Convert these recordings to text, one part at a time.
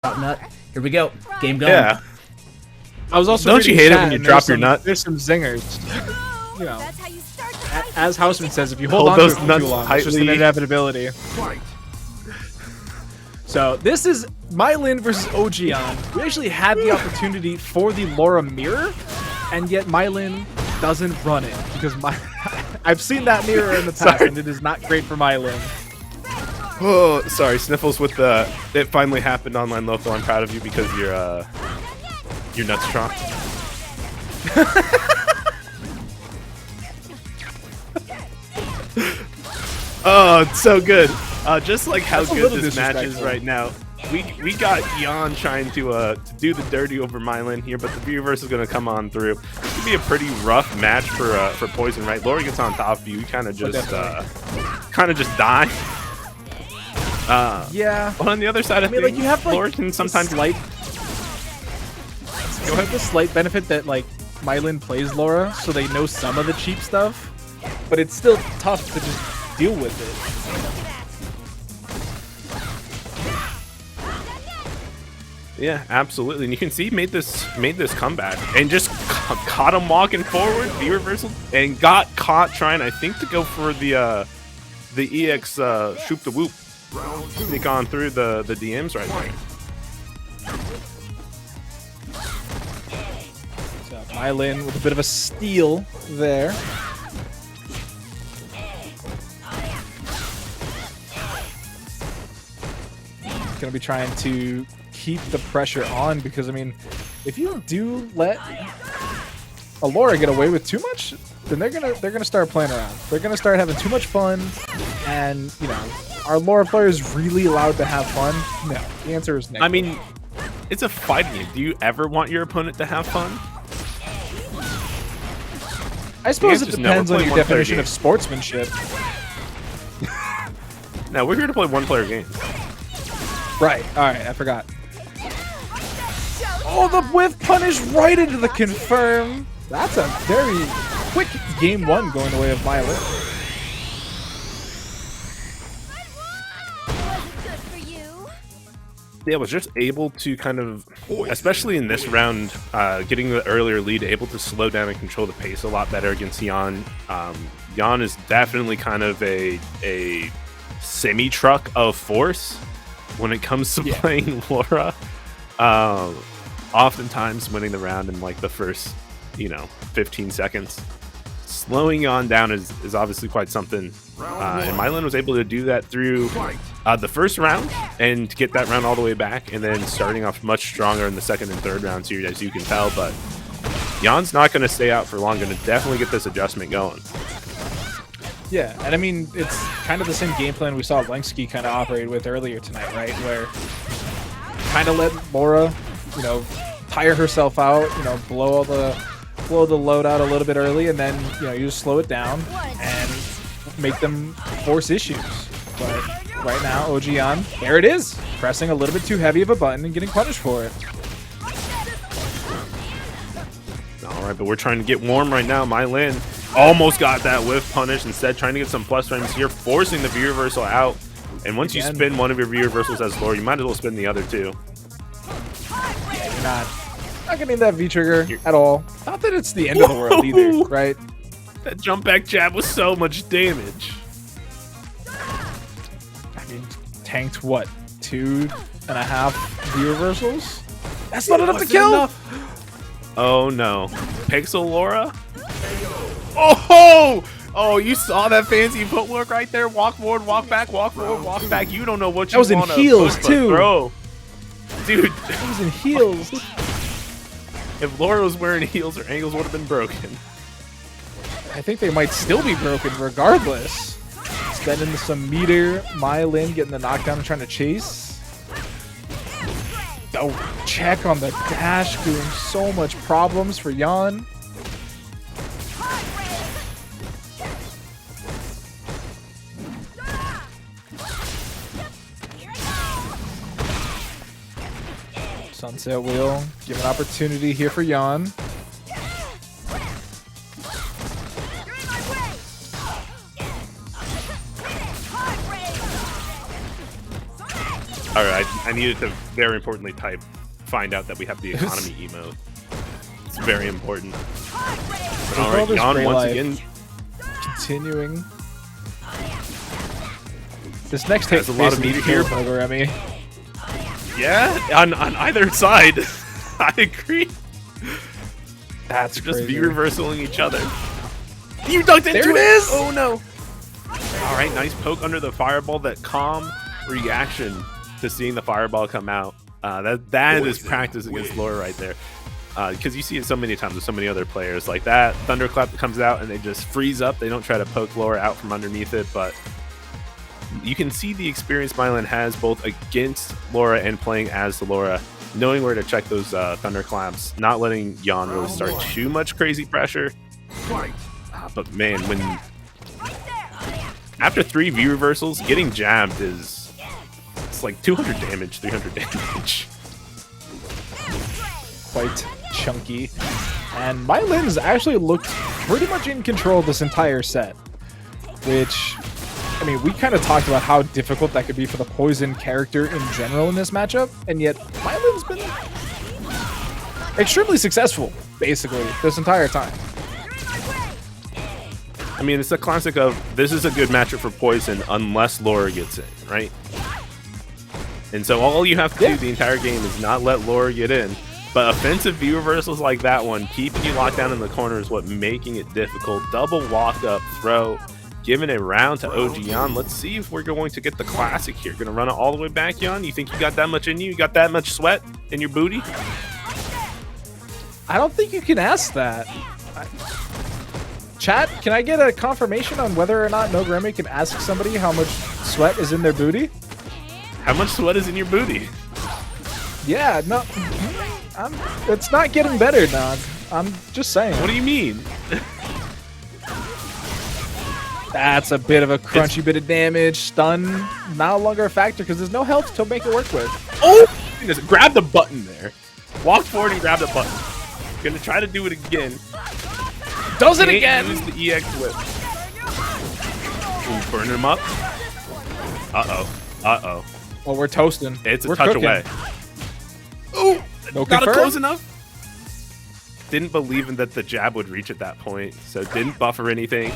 Drop nut. Here we go. Game going. Yeah. I was also Don't you hate it when you drop your nut? There's some zingers. You know, as Houseman says, if you hold on those to it for nuts too long, it's just an tightly. inevitability. So this is MaiLyn versus ogyawn. We actually had the opportunity for the Laura mirror, and yet MaiLyn doesn't run it because I've seen that mirror in the past, and it is not great for MaiLyn. Oh, sorry, Sniffles with the it finally happened online local. I'm proud of you because you're nuts strong. Oh, it's so good. Just like how That's a good little this match is disrespectful. right now. We got Jan trying to do the dirty over MaiLyn here, but the Viewerverse is gonna come on through. This could be a pretty rough match for Poison, right? Laura gets on top of you, you kind of just die. Yeah. But on the other side of things, like you have Laura can sometimes you have the slight benefit that like MaiLyn plays Laura, so they know some of the cheap stuff, but it's still tough to just deal with it. Yeah, absolutely. And you can see he made this comeback and just caught him walking forward, the reversal, and got caught trying, I think, to go for the EX shoop the whoop. Sneak on through the DMs right there. So MaiLyn with a bit of a steal there. Gonna be trying to keep the pressure on because I mean, if you do let a Laura get away with too much, then they're gonna start playing around. They're gonna start having too much fun, and you know, are Laura players really allowed to have fun? No, the answer is no. I mean, it's a fighting game. Do you ever want your opponent to have fun? I suppose it answer's no. depends We're on playing your one-player definition game. of sportsmanship. No, we're here to play one-player games. Right. All right. I forgot. Oh, the whiff punish right into the confirm. That's a very quick game one going the way of MaiLyn. Yeah, was just able to kind of, especially in this round, getting the earlier lead, able to slow down and control the pace a lot better against Jan. Jan is definitely kind of a semi-truck of force when it comes to playing Laura. Oftentimes winning the round in like the first, 15 seconds. Slowing Jan down is obviously quite something. And MaiLyn was able to do that through the first round and get that round all the way back, and then starting off much stronger in the second and third rounds here, as you can tell. But Jan's not going to stay out for long, going to definitely get this adjustment going. Yeah, and I mean, it's kind of the same game plan we saw Lenski kind of operate with earlier tonight, right? Where kind of let Laura, tire herself out, blow the load out a little bit early, and then, you just slow it down and make them force issues. But right now, ogyawn, there it is, pressing a little bit too heavy of a button and getting punished for it. All right, but we're trying to get warm right now. MaiLyn almost got that whiff punish, instead trying to get some plus frames here, forcing the view reversal out. And once you spin one of your view reversals as Laura, you might as well spin the other two. Yeah, you're not getting that V-trigger at all. Not that it's the end of the world either, right? That jump back jab was so much damage. I mean, tanked what, 2.5 view reversals? That's not enough to kill! Oh no. Pixel Laura? Oh, you saw that fancy footwork right there. Walk forward, walk back, walk forward, walk back. You don't know what you want. That was in heels too. Throw. Dude, that was in heels. If Laura was wearing heels, her ankles would have been broken. I think they might still be broken regardless. Spending some meter, MaiLyn getting the knockdown and trying to chase. Oh, check on the dash, doing so much problems for Jan. Sunset wheel, give an opportunity here for Jan. All right, I needed to very importantly find out that we have the economy emote. It's very important. All right, Jan once again continuing. This next hit has a lot of meter here, over Remy. Yeah, on either side. I agree. That's They're just crazy. V-reversaling each other. You dunked into There it! it is! Oh no! All right, nice poke under the fireball. That calm reaction to seeing the fireball come out. That is practice against Laura right there. Because you see it so many times with so many other players. Like that thunderclap that comes out and they just freeze up. They don't try to poke Laura out from underneath it, but you can see the experience MaiLyn has both against Laura and playing as the Laura, knowing where to check those thunderclaps, not letting Jan really start too much crazy pressure. But man, when after 3 V reversals, getting jabbed it's like 200 damage, 300 damage. Quite chunky. And MaiLyn's actually looked pretty much in control this entire set, which, I mean, we kind of talked about how difficult that could be for the Poison character in general in this matchup, and yet MaiLyn's been extremely successful, basically, this entire time. I mean, it's a classic of this is a good matchup for Poison unless Laura gets in, right? And so all you have to do the entire game is not let Laura get in. But offensive V reversals like that one, keeping you locked down in the corner is what making it difficult. Double walk up throw, giving it round to ogyawn. Let's see if we're going to get the classic here. Gonna run it all the way back, Jan? You think you got that much in you? You got that much sweat in your booty? I don't think you can ask that. Chat, can I get a confirmation on whether or not Nogremi can ask somebody how much sweat is in their booty? How much sweat is in your booty? Yeah, no, it's not getting better, Nog. I'm just saying. What do you mean? That's a bit of a crunchy bit of damage. Stun, no longer a factor because there's no health to make it work with. Oh! Grab the button there. Walk forward and grab the button. Gonna try to do it again. Does it Can't again! Use the EX whip. Ooh, burn him up. Uh-oh. Uh-oh. Well, we're toasting. We're touch cooking. Away. Ooh! No Not confirm? close enough. Didn't believe in that the jab would reach at that point, so didn't buffer anything.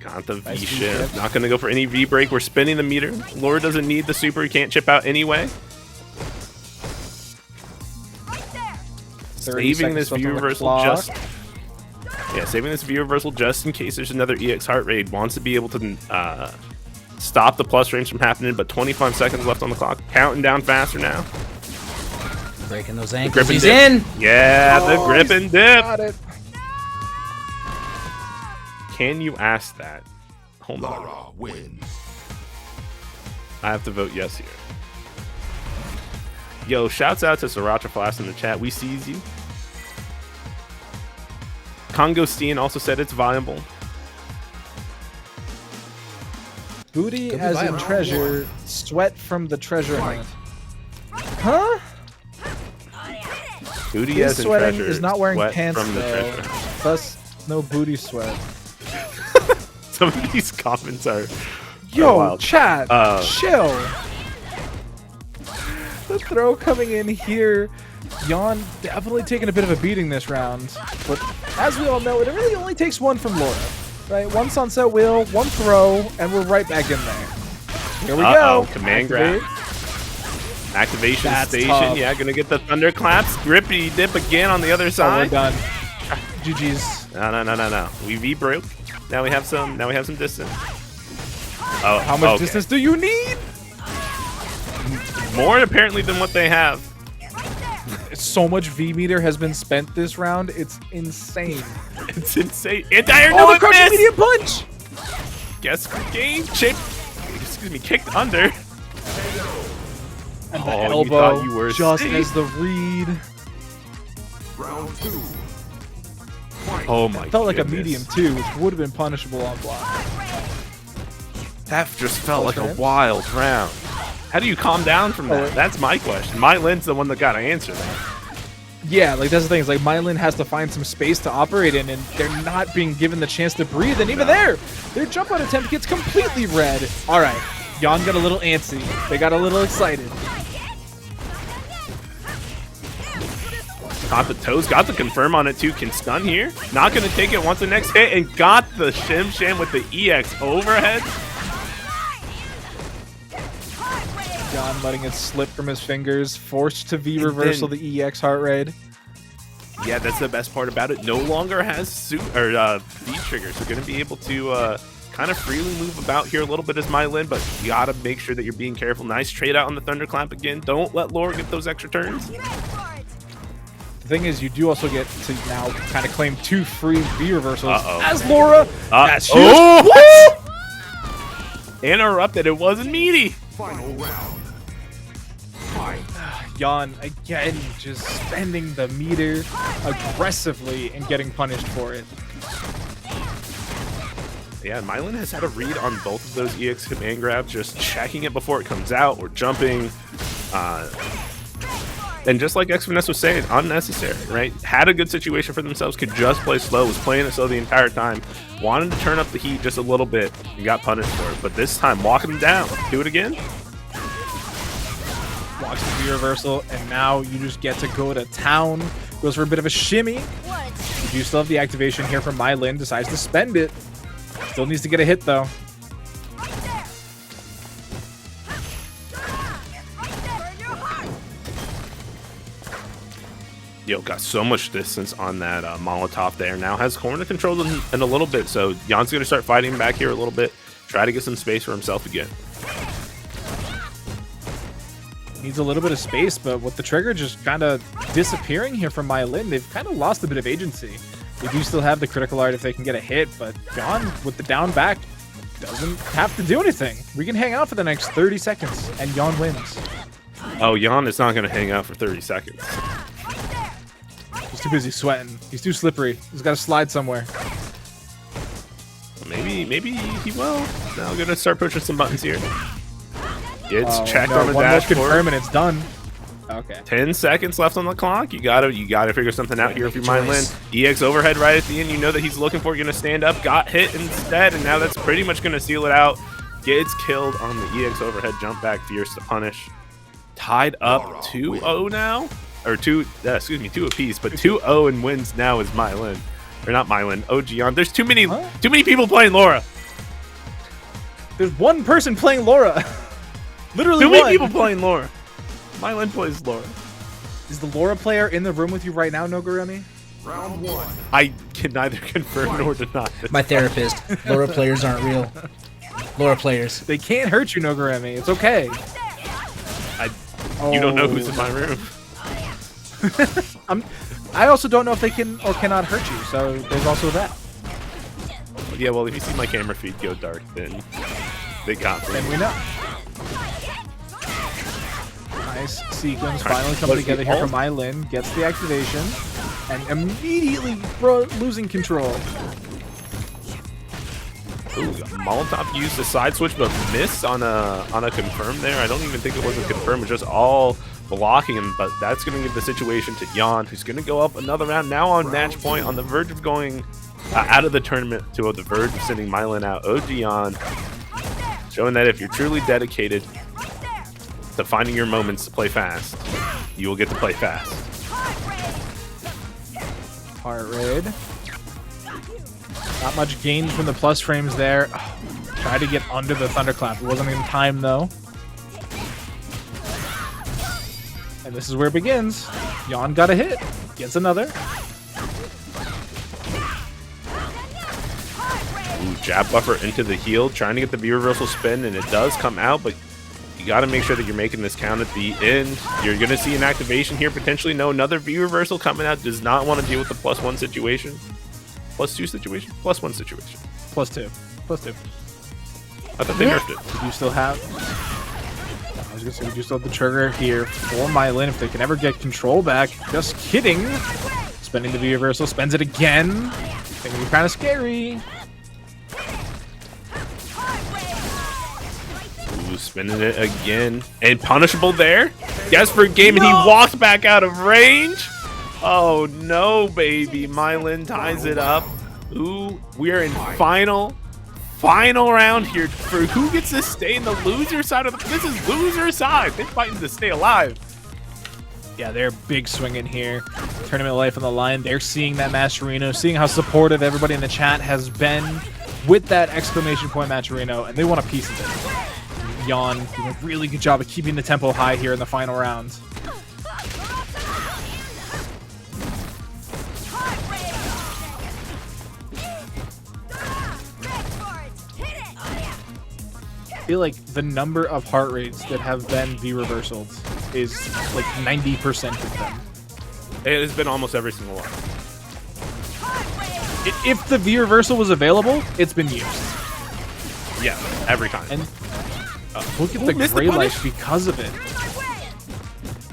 Got the Nice V-shift. Not gonna go for any V-break. We're spinning the meter. Laura doesn't need the super. He can't chip out anyway. Saving this V reversal just... Yeah, saving this V reversal just in case there's another EX heart rate. Wants to be able to stop the plus range from happening, but 25 seconds left on the clock. Counting down faster now. Breaking those ankles. He's dip. in! Yeah, the grip and dip. Got it. Can you ask that? Hold on. Wins. I have to vote yes here. Yo, shouts out to Sriracha Flask in the chat. We sees you. Congo Steen also said it's viable. Booty Could be as in viable. treasure, sweat from the treasure hunt. Huh? Booty His as in sweating treasure. is not wearing sweat pants from the though, treasure. thus no booty sweat. Some of these comments are Yo, wild. chat, chill. The throw coming in here. Jan definitely taking a bit of a beating this round, but as we all know, it really only takes one from Laura, right? One sunset wheel, one throw, and we're right back in there. Here we go. Command grab. Activation That's station. tough. Yeah, gonna get the thunderclaps. Grippy dip again on the other Oh, we're side. done. GG's. No. We V broke. Now we have some distance. Oh, How much okay. distance do you need? More apparently than what they have. So much V meter has been spent this round. It's insane. It's insane. Anti-air Oh, no the crushing miss. medium punch! Guess game chip. Excuse me, kicked under. And the Oh, you elbow, thought you were just safe. as the read. Round 2. Oh my. Felt like a goodness. medium too, which would have been punishable on block. That just felt like a Okay. wild round. How do you calm down from that? Oh. That's my question. MaiLyn's the one that got to answer that. Yeah, like that's the thing. Is like MaiLyn has to find some space to operate in, and they're not being given the chance to breathe. And even there, their jump out attempt gets completely red. All right, Yon got a little antsy. They got a little excited. Caught the toes, got the confirm on it too. Can stun here. Not going to take it. Wants the next hit and got the shim sham with the EX overhead. Yon letting it slip from his fingers. Forced to V reversal the EX heart rate. Yeah, that's the best part about it. No longer has V trigger, so going to be able to kind of freely move about here a little bit as MaiLyn, but you got to make sure that you're being careful. Nice trade out on the Thunderclap again. Don't let Laura get those extra turns. The thing is, you do also get to now kind of claim 2 free V reversals Uh-oh. as Laura. That's huge. Oh! What? Interrupted. It wasn't meaty. Final round. Fight. Yon again, just spending the meter aggressively and getting punished for it. Yeah, MaiLyn has had a read on both of those EX command grabs, just checking it before it comes out or jumping. And just like X-Finesse was saying, unnecessary, right? Had a good situation for themselves, could just play slow, was playing it slow the entire time, wanted to turn up the heat just a little bit, and got punished for it. But this time, walking them down. Do it again. Walks the V reversal, and now you just get to go to town. Goes for a bit of a shimmy. You do still have the activation here from MaiLyn, decides to spend it. Still needs to get a hit, though. Yo, got so much distance on that Molotov there. Now has corner control in a little bit, so Yon's going to start fighting back here a little bit. Try to get some space for himself again. Needs a little bit of space, but with the trigger just kind of disappearing here from MaiLyn, they've kind of lost a bit of agency. They do still have the critical art if they can get a hit, but Yon with the down back doesn't have to do anything. We can hang out for the next 30 seconds, and Yon wins. Oh, Yon is not going to hang out for 30 seconds. He's too busy sweating. He's too slippery. He's got to slide somewhere. Maybe he will. Now we're going to start pushing some buttons here. It's checked no, on the one more dashboard. confirm and it's done. Okay. 10 seconds left on the clock. You gotta figure something out here if you're MaiLyn. EX overhead right at the end. You know that he's looking for. You're gonna stand up. Got hit instead, and now that's pretty much gonna seal it out. Gets killed on the EX overhead jump back. Fierce to punish. Tied up 2-0 now, or 2 apiece, but 2-0 and wins now is MaiLyn, or not MaiLyn. ogyawn. There's too many people playing Laura. There's one person playing Laura. Literally Too one. many people playing Laura. MaiLyn plays Laura. Is the Laura player in the room with you right now, Nogurumi? Round 1. I can neither confirm nor deny this. My therapist. Laura players aren't real. Laura players. They can't hurt you, Nogurumi. It's okay. You don't know who's in my room. I also don't know if they can or cannot hurt you, so there's also that. Yeah, well, if you see my camera feed go dark, then they got me. Then we know. Nice sequence Alright, finally coming what's together the here from ult? MaiLyn. Gets the activation and immediately losing control. Ooh, Molotov used the side switch, but missed on a confirm there. I don't even think it was a confirm. It's just all blocking him, but that's going to give the situation to Yon, who's going to go up another round. Now on match point, on the verge of going out of the tournament to the verge of sending MaiLyn out. ogyawn, showing that if you're truly dedicated to finding your moments to play fast, you will get to play fast. Heart rate. Not much gain from the plus frames there. Oh, tried to get under the thunderclap. It wasn't in time though. And this is where it begins. Yon got a hit. Gets another. Ooh, jab buffer into the heel, trying to get the V reversal spin, and it does come out, but you got to make sure that you're making this count at the end. You're going to see an activation here, potentially. No, another V reversal coming out. Does not want to deal with the +1 situation. +2 situation? +1 situation. +2. +2. I thought they nerfed it. We do still have... I was going to say, we do still have the trigger here for MaiLyn if they can ever get control back. Just kidding. Spending the V reversal, spends it again. It's going to be kind of scary. Ooh, spinning it again. And punishable there. Guess for game, and he walks back out of range. Oh no, baby. MaiLyn ties it up. Ooh, we are in final final round here for who gets to stay in the loser side of the. This is loser side. They're fighting to stay alive. Yeah, they're big swinging here. Tournament life on the line. They're seeing that Mascherino, seeing how supportive everybody in the chat has been with that exclamation point Mascherino, and they want a piece of it. Yawn doing a really good job of keeping the tempo high here in the final round. I feel like the number of heart rates that have been V-reversaled is like 90% of them. It has been almost every single one. If the V-reversal was available, it's been used. Yeah, every time. And look at Who the missed the gray punish? life because of it.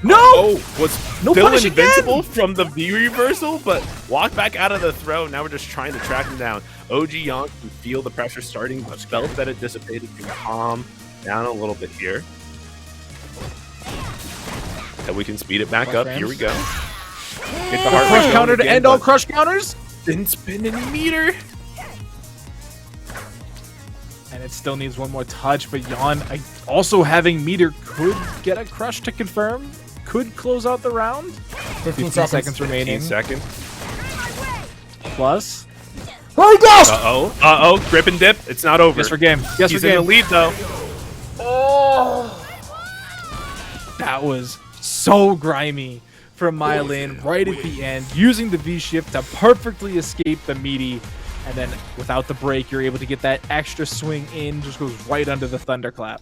No! Oh, was No still punish invincible again! from the V reversal, but walked back out of the throw. Now we're just trying to track him down. ogyawn can feel the pressure starting, but felt that it dissipated. Can calm down a little bit here. And we can speed it back up. Here we go. Get the heart rate Crush going counter to again, end all but crush counters? didn't spin any meter. And it still needs one more touch, but Yawn also having meter could get a crush to confirm. Could close out the round. 15 seconds remaining. 15 seconds. Plus. Oh gosh! Uh-oh. Uh-oh. Grip and dip. It's not over. Guess for game. Guess He's for in the game. lead, though. That was so grimy from MaiLyn right at the end, using the V-shift to perfectly escape the meaty. And then without the break, you're able to get that extra swing in, just goes right under the thunderclap.